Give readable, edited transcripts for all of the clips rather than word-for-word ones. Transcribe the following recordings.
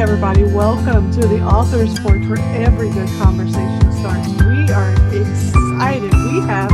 everybody, welcome to the Author's Porch, where every good conversation starts. We are excited. We have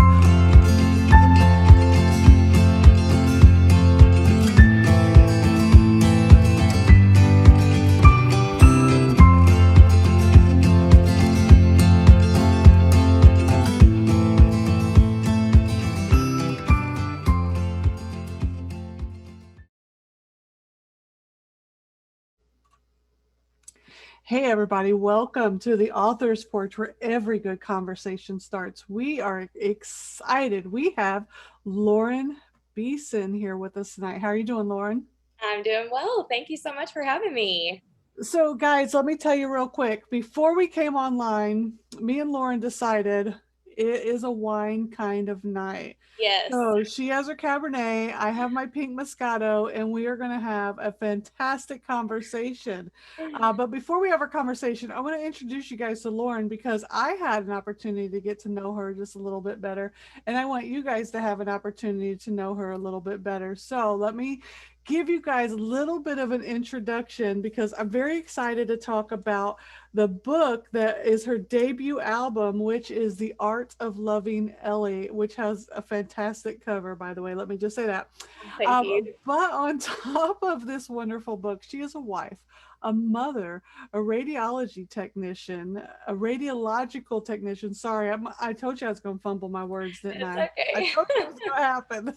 Hey, everybody, welcome to the Author's Porch, where every good conversation starts. We are excited. We have Loren Beeson here with us tonight. How are you doing, Loren? I'm doing well. Thank you so much for having me. So, guys, let me tell you real quick. Before we came online, me and Lauren decided it is a wine kind of night. Yes. So she has her Cabernet, I have my pink Moscato, and we are going to have a fantastic conversation. But before we have our conversation, I want to introduce you guys to Lauren because I had an opportunity to get to know her just a little bit better. And I want you guys to have an opportunity to know her a little bit better. So let me give you guys a little bit of an introduction because I'm very excited to talk about the book that is her debut album, which is The Art of Loving Ellie, which has a fantastic cover, by the way. Let me just say that. Thank you. But on top of this wonderful book, she is a wife, a mother, a radiology technician, a radiological technician. Sorry, I told you I was going to fumble my words, didn't It's I? I okay. told you it was going to happen.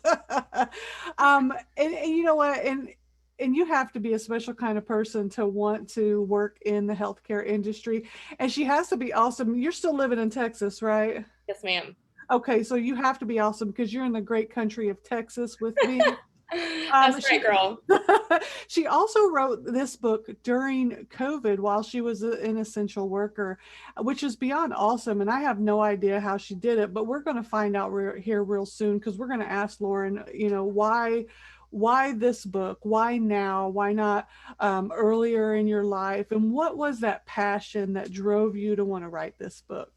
And you know what? And you have to be a special kind of person to want to work in the healthcare industry. And she has to be awesome. You're still living in Texas, right? Yes, ma'am. Okay, so you have to be awesome because you're in the great country of Texas with me. That's right, She girl. she also wrote this book during COVID while she was an essential worker, which is beyond awesome. And I have no idea how she did it, but we're going to find out here real soon because we're going to ask Lauren, why this book, why now, why not earlier in your life, and what was that passion that drove you to want to write this book?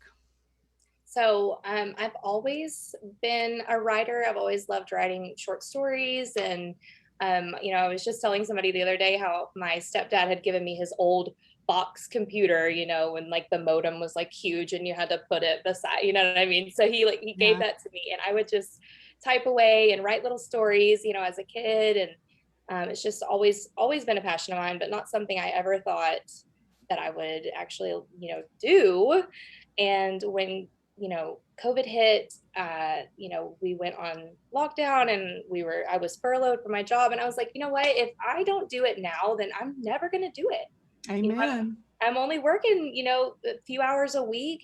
I've always been a writer. I've always loved writing short stories. And, I was just telling somebody the other day how my stepdad had given me his old box computer, when like the modem was like huge and you had to put it beside, you know what I mean? So he gave Yeah. that to me and I would just type away and write little stories, as a kid. And it's just always been a passion of mine, but not something I ever thought that I would actually, do. And when COVID hit, we went on lockdown and I was furloughed from my job. And I was like, you know what, if I don't do it now, then I'm never going to do it. Amen. I'm only working, a few hours a week,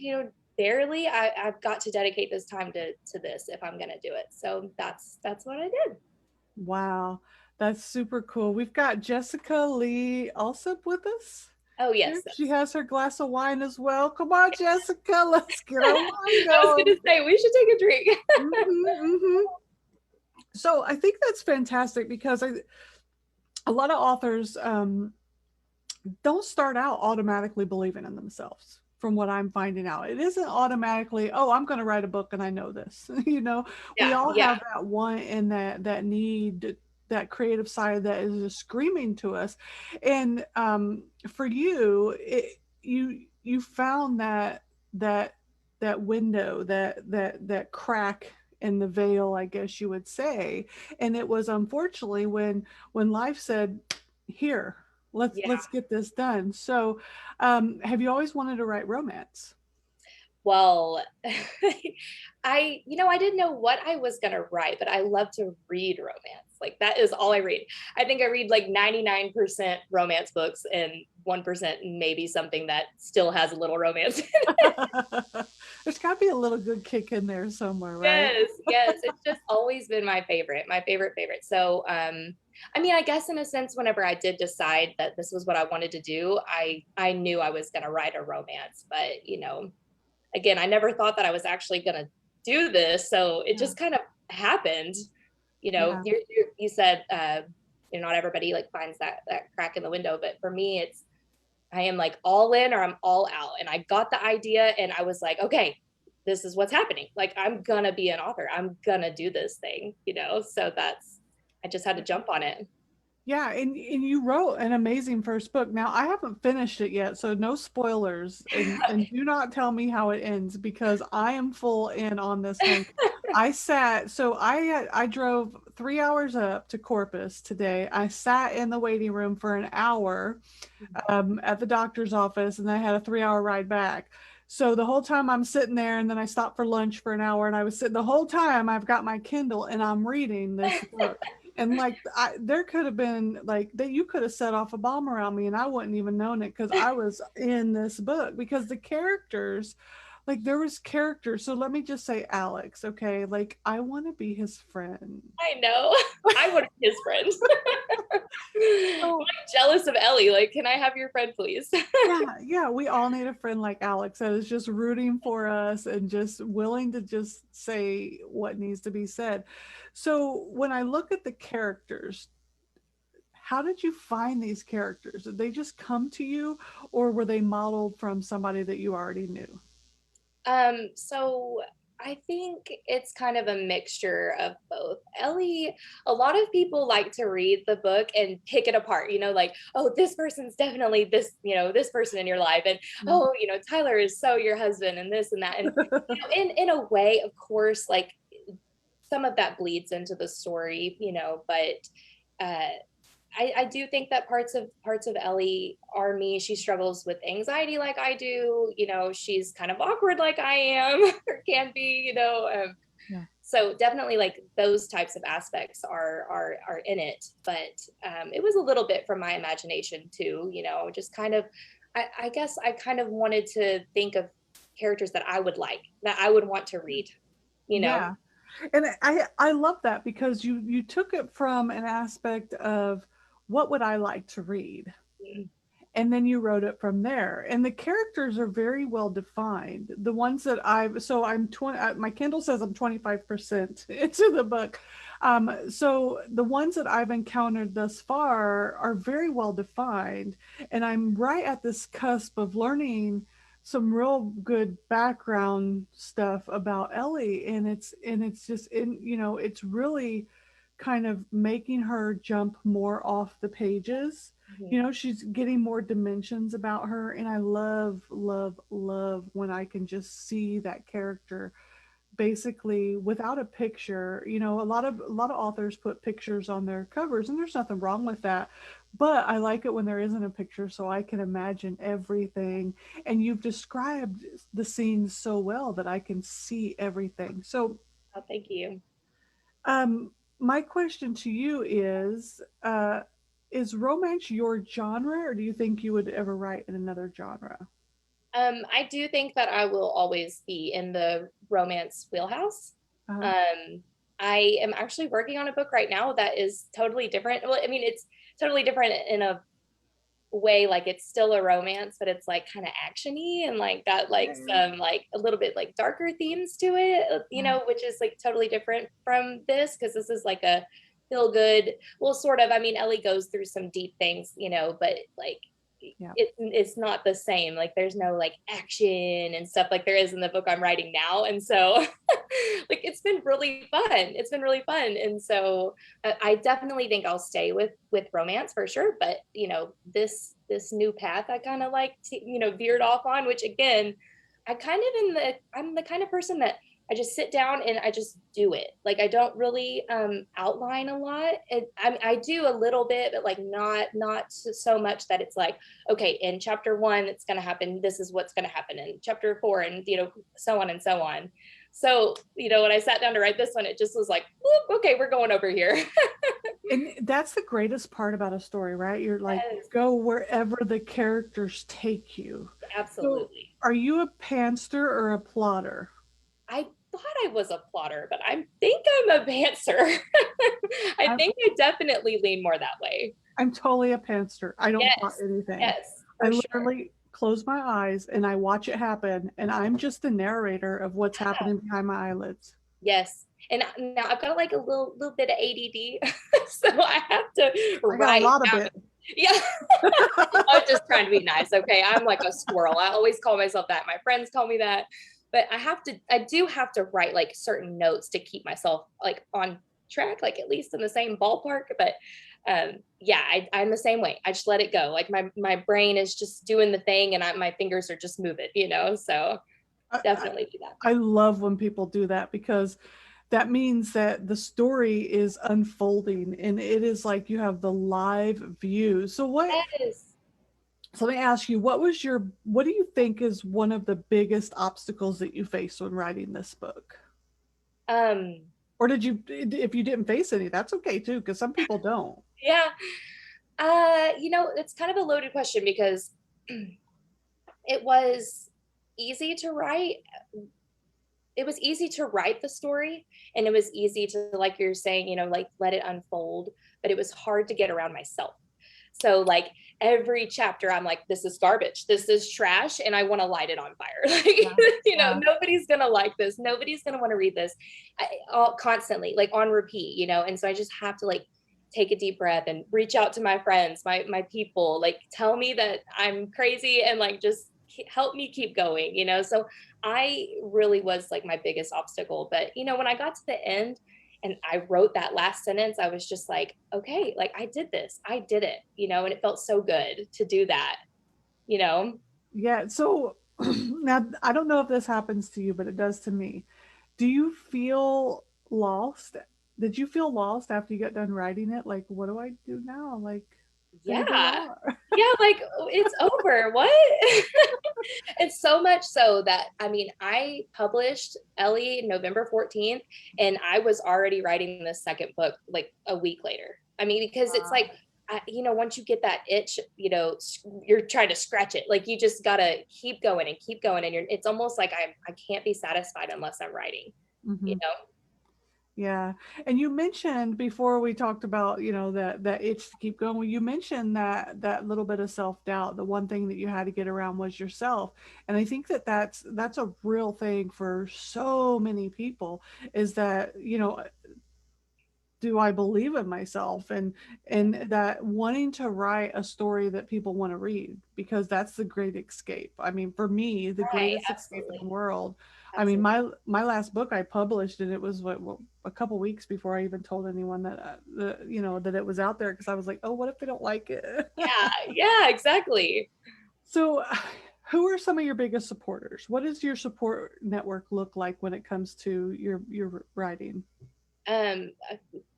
barely. I've got to dedicate this time to this if I'm going to do it. So that's what I did. Wow, that's super cool. We've got Jessica Lee Alsop with us. Oh, Here, yes. she has her glass of wine as well. Come on, Jessica, let's get our wine I was going going. to say, we should take a drink. Hmm. So I think that's fantastic because a lot of authors don't start out automatically believing in themselves. From what I'm finding out, it isn't automatically, oh, I'm going to write a book and I know this. We Yeah, all yeah. have that want and that need, that creative side that is just screaming to us. And for you, you found that that window, that crack in the veil, I guess you would say. And it was unfortunately when life said, here, let's Yeah. get this done. So have you always wanted to write romance? Well, I didn't know what I was going to write, but I love to read romance. Like that is all I read. I think I read like 99% romance books and 1% maybe something that still has a little romance. There's got to be a little good kick in there somewhere, right? Yes, yes. It's just always been my favorite. So, I mean, I guess in a sense, whenever I did decide that this was what I wanted to do, I knew I was going to write a romance, but again, I never thought that I was actually going to do this. So it Yeah. just kind of happened. Yeah. You said, not everybody like finds that crack in the window, but for me, I am like all in or I'm all out. And I got the idea and I was like, okay, this is what's happening. Like, I'm going to be an author. I'm going to do this thing. So I just had to jump on it. Yeah, and you wrote an amazing first book. Now I haven't finished it yet, so no spoilers, and do not tell me how it ends because I am full in on this one. I drove 3 hours up to Corpus today. I sat in the waiting room for an hour at the doctor's office, and then I had a 3 hour ride back. So the whole time I'm sitting there, and then I stopped for lunch for an hour, and I was sitting the whole time. I've got my Kindle and I'm reading this book. And like, there could have been like that, you could have set off a bomb around me, and I wouldn't even known it because I was in this book. Because the characters, like, there was characters. So let me just say, Alex. Okay, like I want to be his friend. I know. I want to be his friend. I'm So like jealous of Ellie. Like, can I have your friend, please? yeah, we all need a friend like Alex that is just rooting for us and just willing to just say what needs to be said. So when I look at the characters, how did you find these characters? Did they just come to you, or were they modeled from somebody that you already knew? So I think it's kind of a mixture of both. Ellie, a lot of people like to read the book and pick it apart, like, oh, this person's definitely this, this person in your life. And Yeah. oh, Tyler is so your husband and this and that. And in a way, of course, like some of that bleeds into the story, but uh I do think that parts of Ellie are me. She struggles with anxiety like I do. She's kind of awkward like I am or can be. Yeah. So definitely like those types of aspects are in it. But it was a little bit from my imagination too. Just kind of. I guess I kind of wanted to think of characters that I would like, that I would want to read. You know. Yeah. And I love that because you took it from an aspect of what would I like to read, Mm-hmm. and then you wrote it from there, and the characters are very well defined. The ones that I've so I'm 20, my Kindle says I'm 25% into the book. So the ones that I've encountered thus far are very well defined, and I'm right at this cusp of learning some real good background stuff about Ellie, and it's just it's really kind of making her jump more off the pages. She's getting more dimensions about her, and I love, love, love when I can just see that character basically without a picture. A lot of authors put pictures on their covers, and there's nothing wrong with that. But I like it when there isn't a picture so I can imagine everything. And you've described the scenes so well that I can see everything. So Oh, thank you. my question to you is romance your genre, or do you think you would ever write in another genre? I do think that I will always be in the romance wheelhouse. Uh, Um, I am actually working on a book right now that is totally different. Well, I mean, it's totally different in a way, like it's still a romance, but it's like kind of actiony and like got like yeah, some like a little bit like darker themes to it, yeah, which is like totally different from this because this is like a feel good. Well, sort of. I mean, Ellie goes through some deep things, but like yeah. it's not the same. Like there's no like action and stuff like there is in the book I'm writing now. And so like it's been really fun. It's been really fun. And so I definitely think I'll stay with romance for sure. But this new path I kind of like veered off on, which again, I'm the kind of person that I just sit down and I just do it. Like I don't really outline a lot. I do a little bit, but like not so much that it's like, okay, in chapter 1, it's going to happen. This is what's going to happen in chapter 4, and so on and so on. So when I sat down to write this one, it just was like, okay, we're going over here. And that's the greatest part about a story, right? You're like, Yes, go wherever the characters take you. So absolutely. are you a panster or a plotter? I thought I was a plotter, but I think I'm a pantser. I I'm, think I definitely lean more that way. I'm totally a panster. I don't plot Yes, anything. yes, I for sure. literally close my eyes and I watch it happen, and I'm just the narrator of what's happening behind my eyelids. Yes. And now I've got like a little bit of ADD, so I have to I got a write lot of down. it. Yeah, I'm just trying to be nice. Okay, I'm like a squirrel. I always call myself that. My friends call me that, but I do have to write like certain notes to keep myself like on track, like at least in the same ballpark. But Yeah, I'm the same way. I just let it go. Like my brain is just doing the thing, and my fingers are just moving, so I, I, definitely do that. I love when people do that because that means that the story is unfolding and it is like you have the live view. Yes. So let me ask you, what do you think is one of the biggest obstacles that you faced when writing this book? Um, Or if you didn't face any, that's okay too, because some people don't. yeah. It's kind of a loaded question because it was easy to write. It was easy to write the story, and it was easy to, like you're saying, like let it unfold, but it was hard to get around myself. So like every chapter I'm like, this is garbage, this is trash, and I want to light it on fire. Like, Yeah. Yeah. nobody's gonna like this, nobody's gonna want to read this. Constantly, like on repeat, and so I just have to like take a deep breath and reach out to my friends, my people, like tell me that I'm crazy and like just help me keep going, so I really was like my biggest obstacle. But when I got to the end and I wrote that last sentence, I was just like, okay, like I did this, I did it, and it felt so good to do that, you know. Yeah. So now I don't know if this happens to you, but it does to me. Do you feel lost? Did you feel lost after you got done writing it? Like, what do I do now? Like, there they Yeah. are. Yeah, like it's over. What? It's so much so that I published Ellie November 14th, and I was already writing the second book like a week later. Because it's like, Wow. once you get that itch, you're trying to scratch it. Like you just gotta keep going and keep going, and it's almost like I can't be satisfied unless I'm writing. You Hmm. know? Yeah. And you mentioned before we talked about, that itch to keep going. Well, you mentioned that little bit of self-doubt. The one thing that you had to get around was yourself. And I think that's a real thing for so many people is that, do I believe in myself and that wanting to write a story that people want to read because that's the great escape. I mean, for me, the Right. greatest escape in the Absolutely. world. I mean, Absolutely. my last book I published and it was a couple weeks before I even told anyone that that it was out there because I was like, oh, what if they don't like it? Yeah. Yeah. Exactly. So, who are some of your biggest supporters? What does your support network look like when it comes to your writing? Uh,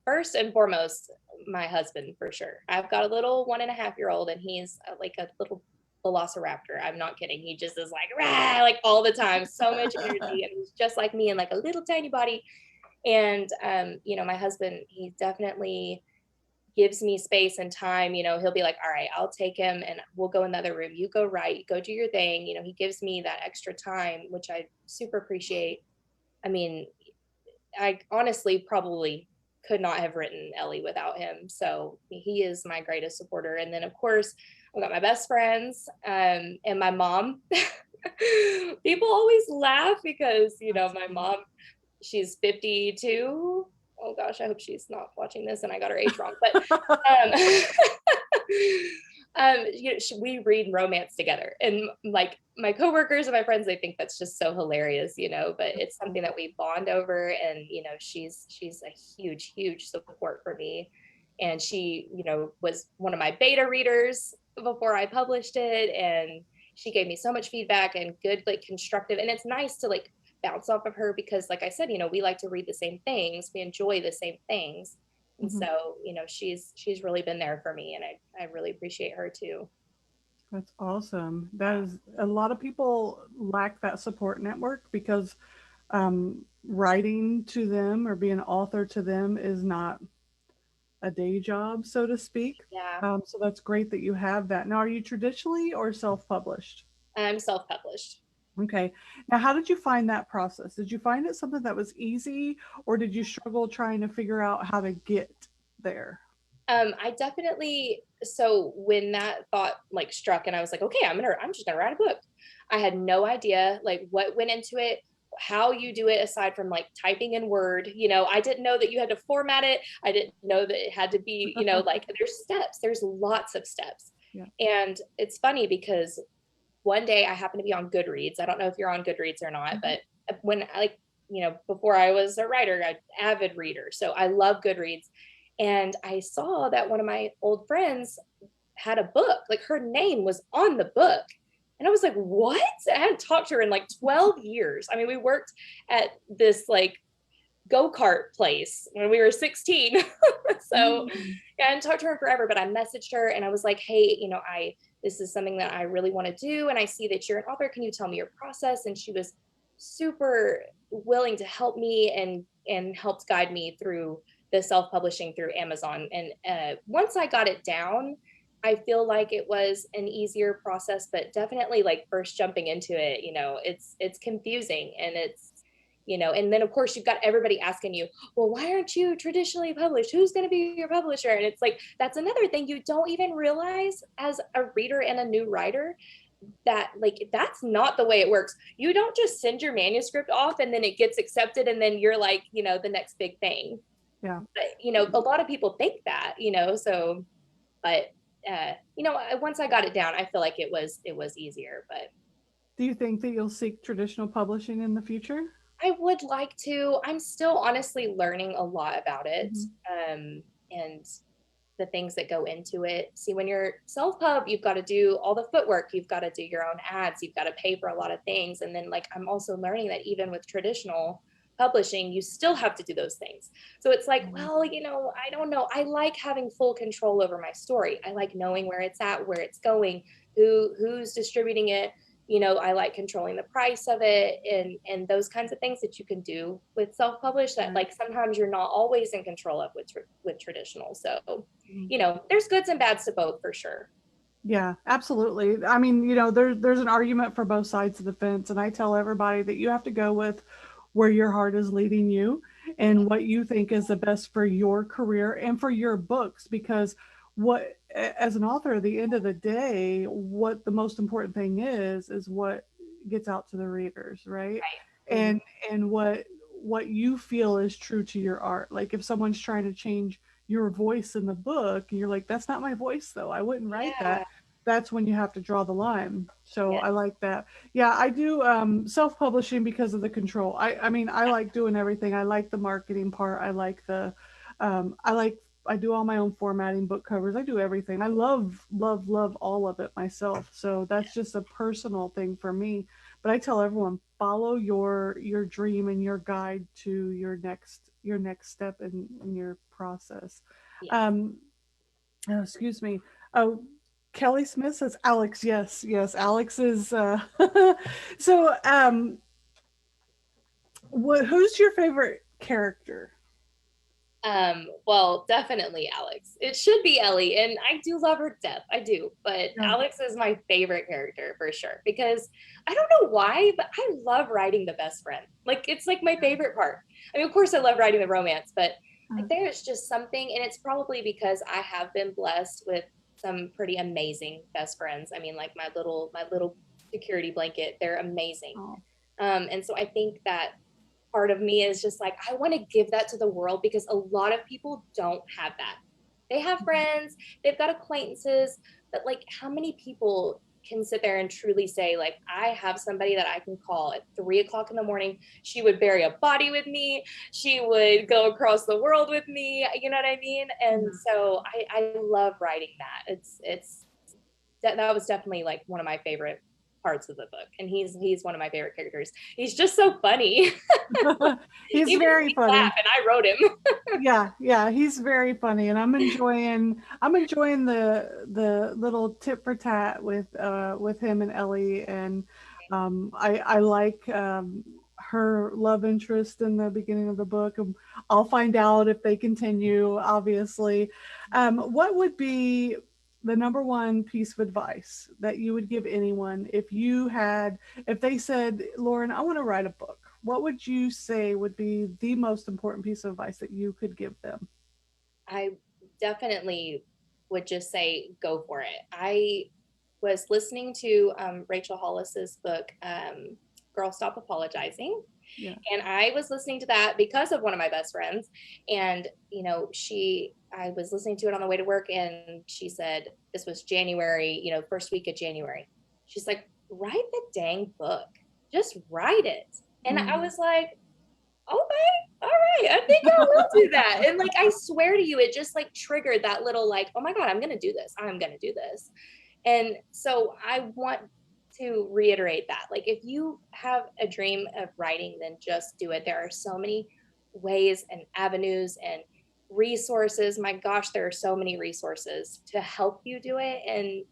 First and foremost, my husband for sure. I've got a little 1.5-year-old, and he's like a little velociraptor. I'm not kidding. He just is like rah, like all the time, so much energy, and he's just like me and like a little tiny body. And my husband, he definitely gives me space and time. He'll be like, all right, I'll take him and we'll go in the other room, you go write, go do your thing. He gives me that extra time, which I super appreciate. I mean, I honestly probably could not have written Ellie without him. So he is my greatest supporter. And then, of course, I've got my best friends, and my mom. People always laugh because, That's my funny. mom, she's 52. Oh gosh, I hope she's not watching this and I got her age wrong. But um, we read romance together, and like my coworkers and my friends, they think that's just so hilarious, but it's something that we bond over. And she's a huge support for me, and she was one of my beta readers before I published it, and she gave me so much feedback and good, like constructive. And it's nice to like bounce off of her because, like I said, we like to read the same things, we enjoy the same things. And Mhm. so, she's really been there for me, and I really appreciate her too. That's awesome. That is a lot of people lack that support network because writing to them or being an author to them is not a day job, so to speak. Yeah, So that's great that you have that. Now, are you traditionally or self-published? I'm self-published. Okay. Now, how did you find that process? Did you find it something that was easy, or did you struggle trying to figure out how to get there? I definitely, so when that thought like struck and I was like, okay, I'm just gonna write a book. I had no idea like what went into it, how you do it aside from like typing in Word. I didn't know that you had to format it. I didn't know that it had to be, like there's steps, there's lots of steps. Yeah. And it's funny because one day I happened to be on Goodreads. I don't know if you're on Goodreads or not, Mhm. but when before I was a writer, I avid reader. So I love Goodreads. And I saw that one of my old friends had a book, like her name was on the book. And I was like, what? I hadn't talked to her in like 12 years. I mean, we worked at this like go-kart place when we were 16. So Mm. yeah, I hadn't talked to her forever, but I messaged her and I was like, hey, this is something that I really want to do. And I see that you're an author. Can you tell me your process? And she was super willing to help me and helped guide me through the self-publishing through Amazon. And once I got it down, I feel like it was an easier process, but definitely like first jumping into it, it's confusing and and then of course you've got everybody asking you, well, why aren't you traditionally published? Who's going to be your publisher? And it's like, that's another thing you don't even realize as a reader and a new writer, that like that's not the way it works. You don't just send your manuscript off and then it gets accepted and then you're like, the next big thing. Yeah. But a lot of people think that, so but once I got it down, I feel like it was easier. But Do you think that you'll seek traditional publishing in the future? I would like to. I'm still honestly learning a lot about it, Mhm. and the things that go into it. See, when you're self-pub, you've got to do all the footwork. You've got to do your own ads. You've got to pay for a lot of things. And then, like, I'm also learning that even with traditional publishing, you still have to do those things. So it's like, Mhm. well, I don't know. I like having full control over my story. I like knowing where it's at, where it's going, who's distributing it. I like controlling the price of it and those kinds of things that you can do with self-publish that Right. like sometimes you're not always in control of with traditional. So, Mhm. there's goods and bads to both for sure. Yeah, absolutely. I mean, there's an argument for both sides of the fence, and I tell everybody that you have to go with where your heart is leading you and what you think is the best for your career and for your books. Because as an author, at the end of the day, what the most important thing is what gets out to the readers, right? Right. And and what you feel is true to your art. Like if someone's trying to change your voice in the book, and you're like, that's not my voice though. I wouldn't write that. Yeah. That's when you have to draw the line. So Yeah. I like that. Yeah, I do self-publishing because of the control. I mean, I like doing everything. I like the marketing part. I like I do all my own formatting, book covers. I do everything. I love, love, love all of it myself. So that's just a personal thing for me. But I tell everyone, follow your dream and your guide to your next step in your process. Yes. Um, oh, excuse me. Oh, Kelly Smith says Alex. Yes, yes. Alex is. So, who's your favorite character? Well, definitely Alex. It should be Ellie, and I do love her to death. I do, but Yeah. Alex is my favorite character for sure because I don't know why, but I love writing the best friend. Like it's like my favorite part. I mean, of course, I love writing the romance, but Uh, like there's just something, and it's probably because I have been blessed with some pretty amazing best friends. I mean, like my little security blanket, they're amazing. oh, And so I think that part of me is just like, I want to give that to the world because a lot of people don't have that. They have friends, they've got acquaintances, but like, how many people can sit there and truly say, like, I have somebody that I can call at 3 o'clock in the morning. She would bury a body with me. She would go across the world with me. You know what I mean? And yeah. so I love writing that. That was definitely like one of my favorite parts of the book. And he's one of my favorite characters. He's just so funny. He's Even very me laugh, funny. and I wrote him. Yeah, yeah, he's very funny, and I'm enjoying the little tit for tat with him and Ellie, and I like her love interest in the beginning of the book. I'll find out if they continue, obviously. What would be the number one piece of advice that you would give anyone if they said, Lauren, I want to write a book? What would you say would be the most important piece of advice that you could give them? I definitely would just say go for it. I was listening to Rachel Hollis's book, Girl Stop Apologizing. Yeah. And I was listening to that because of one of my best friends. And, I was listening to it on the way to work and she said, this was January, first week of January. She's like, write the dang book, just write it. And I Mm. was like, Okay, all right, I think I will do that. And like, I swear to you, it just like triggered that little like, oh my God, I'm gonna do this. I'm gonna do this. And so I want to reiterate that. Like, if you have a dream of writing, then just do it. There are so many ways and avenues and resources. My gosh, there are so many resources to help you do it. And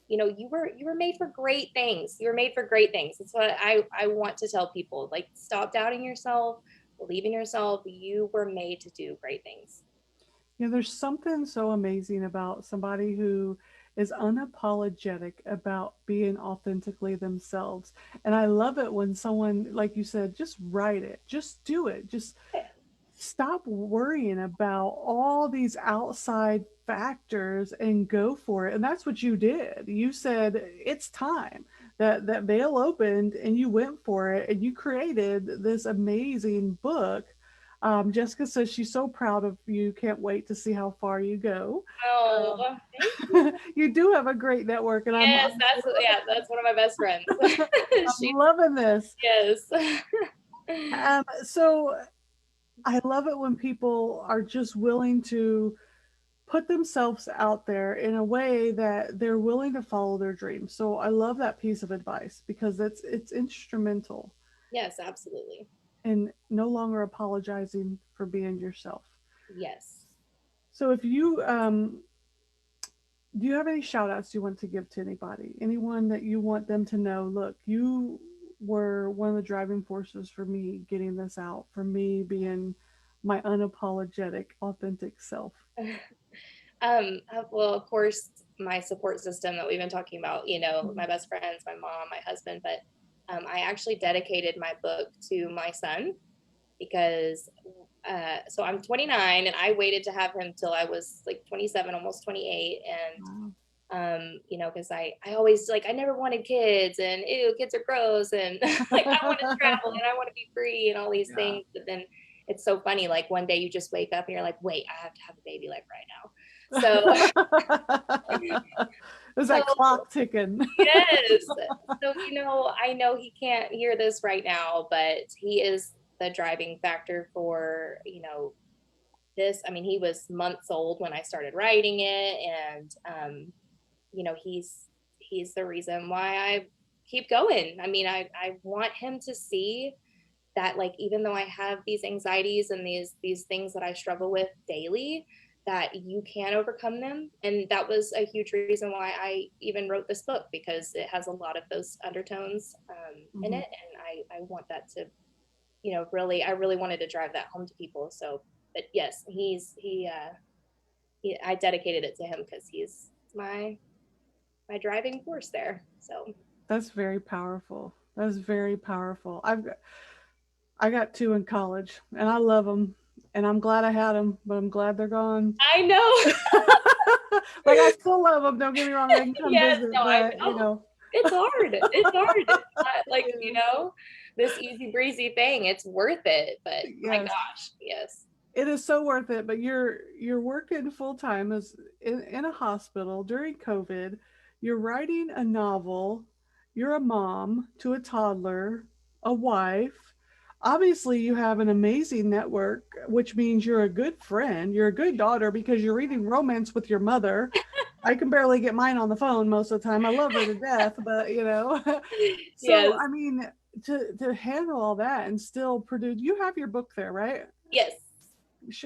you were made for great things. You were made for great things. That's what I want to tell people. Like, stop doubting yourself, believe in yourself. You were made to do great things. There's something so amazing about somebody who is unapologetic about being authentically themselves. And I love it when someone, like you said, just write it, just do it, just stop worrying about all these outside factors and go for it. And that's what you did. You said it's time. That veil opened and you went for it and you created this amazing book. Jessica says she's so proud of you, can't wait to see how far you go. Oh, um, thank you. you do have a great network, and Yes, that's one of my best friends. I'm She loving this. yes. So I love it when people are just willing to put themselves out there in a way that they're willing to follow their dreams. So I love that piece of advice because it's instrumental Yes, absolutely. in no longer apologizing for being yourself. Yes. So if you do you have any shout outs you want to give to anybody? Anyone that you want them to know, look, you were one of the driving forces for me getting this out, for me being my unapologetic, authentic self. Well, of course, my support system that we've been talking about, my best friends, my mom, my husband, but I actually dedicated my book to my son because so I'm 29 and I waited to have him till I was like 27, almost 28. And Wow. because I always like I never wanted kids and ew, kids are gross and like I want to travel and I want to be free and all these Yeah. things. But then it's so funny, like one day you just wake up and you're like, wait, I have to have a baby like right now. So There's so that clock ticking. yes. So I know he can't hear this right now, but he is the driving factor for, this. I mean, he was months old when I started writing it, and he's the reason why I keep going. I mean, I want him to see that, like, even though I have these anxieties and these things that I struggle with daily, that you can overcome them. And that was a huge reason why I even wrote this book, because it has a lot of those undertones in Mhm. it, and I want that to, really, I really wanted to drive that home to people. So, but yes, I dedicated it to him because he's my driving force there. So That's very powerful. That's very powerful. I got two in college, and I love them, and I'm glad I had them, but I'm glad they're gone. I know. Like I still love them. Don't get me wrong; they can come Yes, visit, no, I but know. It's hard. It's hard. It's not like, this easy breezy thing. It's worth it. But my yes, gosh, yes. it is so worth it. But you're working full time as in a hospital during COVID. You're writing a novel. You're a mom to a toddler, a wife. Obviously, you have an amazing network, which means you're a good friend. You're a good daughter because you're reading romance with your mother. I can barely get mine on the phone most of the time. I love her to death, but So Yes. I mean, to handle all that and still produce, you have your book there, right? Yes.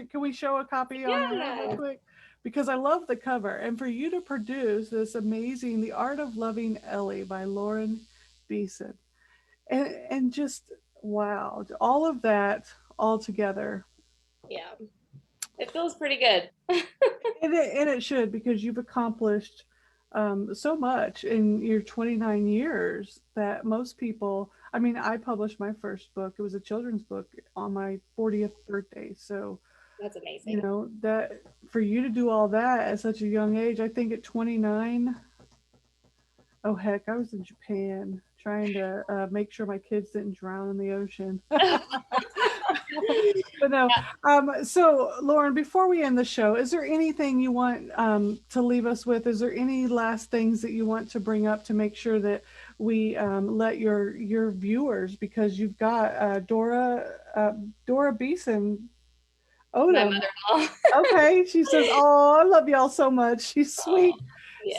Can we show a copy on air real Yeah. quick? Because I love the cover, and for you to produce this amazing "The Art of Loving Ellie" by Loren Beeson, and just wow, all of that all together. Yeah. It feels pretty good. And it should, because you've accomplished so much in your 29 years that most people, I mean, I published my first book. It was a children's book on my 40th birthday. So, That's amazing. that for you to do all that at such a young age, I think at 29, oh heck, I was in Japan trying to make sure my kids didn't drown in the ocean. But no, so Loren, before we end the show, is there anything you want to leave us with? Is there any last things that you want to bring up to make sure that we let your viewers, because you've got Dora Beeson My Odom. mother-in-law. Okay, she says, "Oh, I love y'all so much. She's Oh, sweet."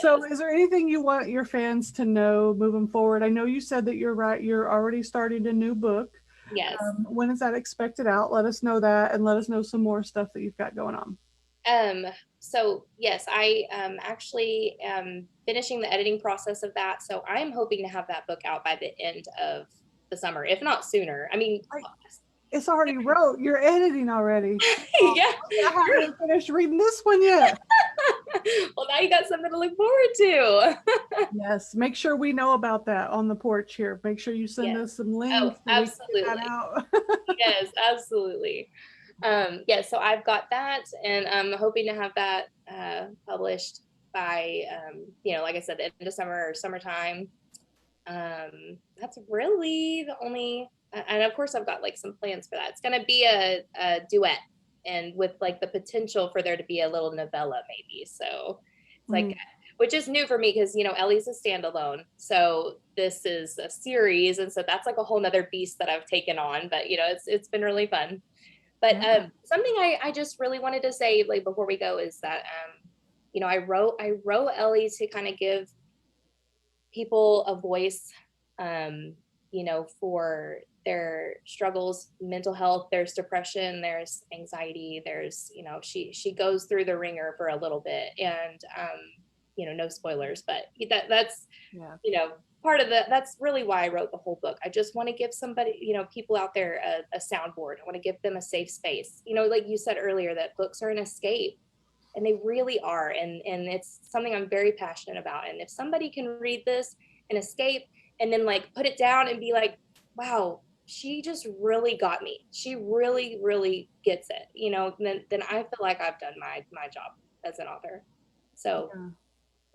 So, yes. is there anything you want your fans to know moving forward? I know you said that you're right. You're already starting a new book. Yes. When is that expected out? Let us know that, and let us know some more stuff that you've got going on. Um, so yes, I actually am finishing the editing process of that. So I am hoping to have that book out by the end of the summer, if not sooner. I mean, It's already wrote. You're editing already. Oh, yeah. I haven't even finished reading this one yet. Well, now you got something to look forward to. Yes, make sure we know about that on the porch here. Make sure you send Yes. us some Oh, links so we can get that absolutely. out. Yes, absolutely. Yeah, so I've got that, and I'm hoping to have that published by, like I said, the end of summer or summertime. That's really the only, and of course, I've got like some plans for that. It's going to be a duet, and with like the potential for there to be a little novella, maybe. So it's like, Mm, which is new for me because, Ellie's a standalone. So this is a series. And so that's like a whole nother beast that I've taken on. But, it's been really fun. But yeah. something I just really wanted to say, like, before we go, is that I wrote Ellie to kind of give people a voice, for their struggles, mental health. There's depression, there's anxiety, there's, she goes through the ringer for a little bit, and no spoilers, but that's Yeah. part of that's really why I wrote the whole book. I just want to give somebody, people out there a soundboard. I want to give them a safe space. Like you said earlier, that books are an escape, and they really are, and it's something I'm very passionate about. And if somebody can read this and escape, and then like put it down and be like, wow, she just really got me, she really really gets it, then I feel like I've done my job as an author. So Yeah.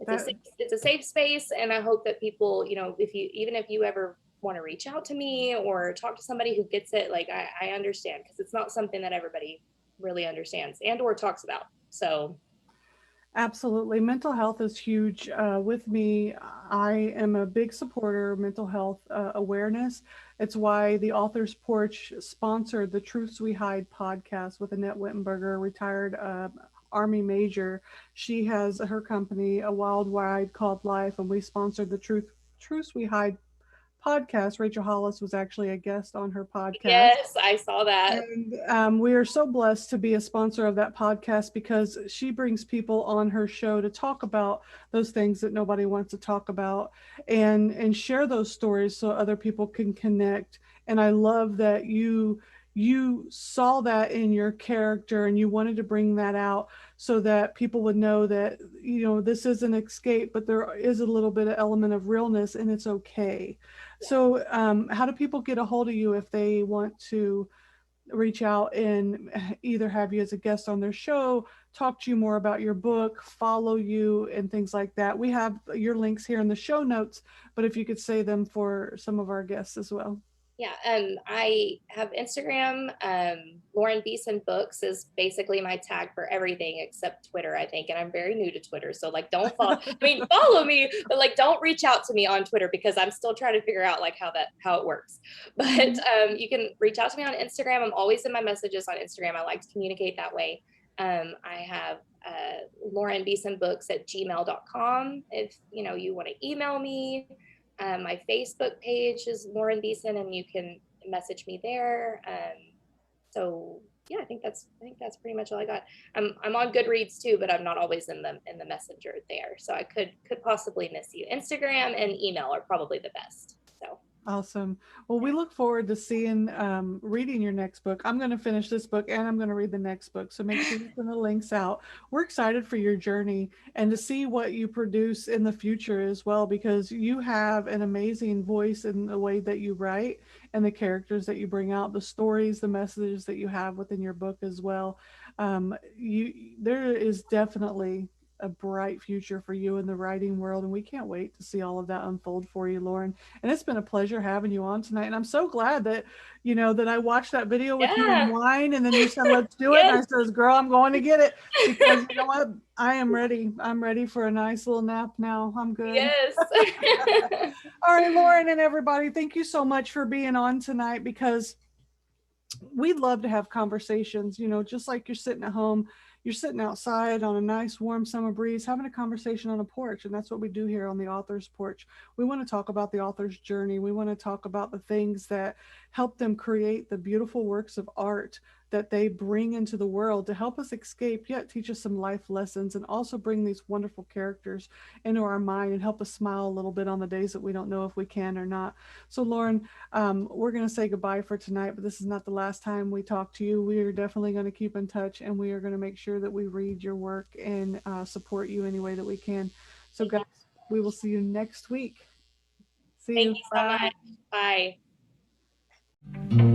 it's a That safe, it's a safe space, and I hope that people, if you ever want to reach out to me or talk to somebody who gets it, like I understand, because it's not something that everybody really understands and or talks about. So Absolutely. Mental health is huge. With me, I am a big supporter of mental health awareness. It's why the Author's Porch sponsored the Truths We Hide podcast with Annette Wittenberger, retired Army major. She has her company, A Wild Ride Called Life, and we sponsored the Truths We Hide podcast. Rachel Hollis was actually a guest on her podcast. yes, I saw that. And we are so blessed to be a sponsor of that podcast because she brings people on her show to talk about those things that nobody wants to talk about, and share those stories so other people can connect. And I love that you saw that in your character and you wanted to bring that out so that people would know that this is an escape, but there is a little bit of element of realness, and it's okay. Yeah. So how do people get a hold of you if they want to reach out and either have you as a guest on their show, talk to you more about your book, follow you, and things like that? We have your links here in the show notes, but if you could say them for some of our guests as well. Yeah, I have Instagram. Loren Beeson Books is basically my tag for everything except Twitter, I think. And I'm very new to Twitter. So like don't follow, I mean, follow me, but like don't reach out to me on Twitter because I'm still trying to figure out like how it works. But you can reach out to me on Instagram. I'm always in my messages on Instagram. I like to communicate that way. I have Loren Beeson Books at gmail.com if you want to email me. My Facebook page is Loren Beeson, and you can message me there. So yeah, I think that's pretty much all I got. I'm on Goodreads too, but I'm not always in the messenger there. So I could possibly miss you. Instagram and email are probably the best. So Awesome. Well, we look forward to seeing, reading your next book. I'm going to finish this book and I'm going to read the next book. So make sure you send the links out. We're excited for your journey and to see what you produce in the future as well, because you have an amazing voice in the way that you write and the characters that you bring out, the stories, the messages that you have within your book as well. There is definitely a bright future for you in the writing world. And we can't wait to see all of that unfold for you, Lauren. And it's been a pleasure having you on tonight. And I'm so glad that, that I watched that video with you and Yeah. wine, and then you said, let's do it. And Yes. I says, girl, I'm going to get it, because you know what? I am ready. I'm ready for a nice little nap now. I'm good. Yes. All right, Lauren and everybody, thank you so much for being on tonight, because we love to have conversations, just like you're sitting at home, you're sitting outside on a nice warm summer breeze, having a conversation on a porch. And that's what we do here on the author's porch. We want to talk about the author's journey. We want to talk about the things that help them create the beautiful works of art that they bring into the world to help us escape, yet teach us some life lessons, and also bring these wonderful characters into our mind and help us smile a little bit on the days that we don't know if we can or not. So, Lauren, we're going to say goodbye for tonight, but this is not the last time we talk to you. We are definitely going to keep in touch, and we are going to make sure that we read your work and support you any way that we can. So, Thank guys, you. we will see you next week. See Thank you. you so Bye. much. Bye.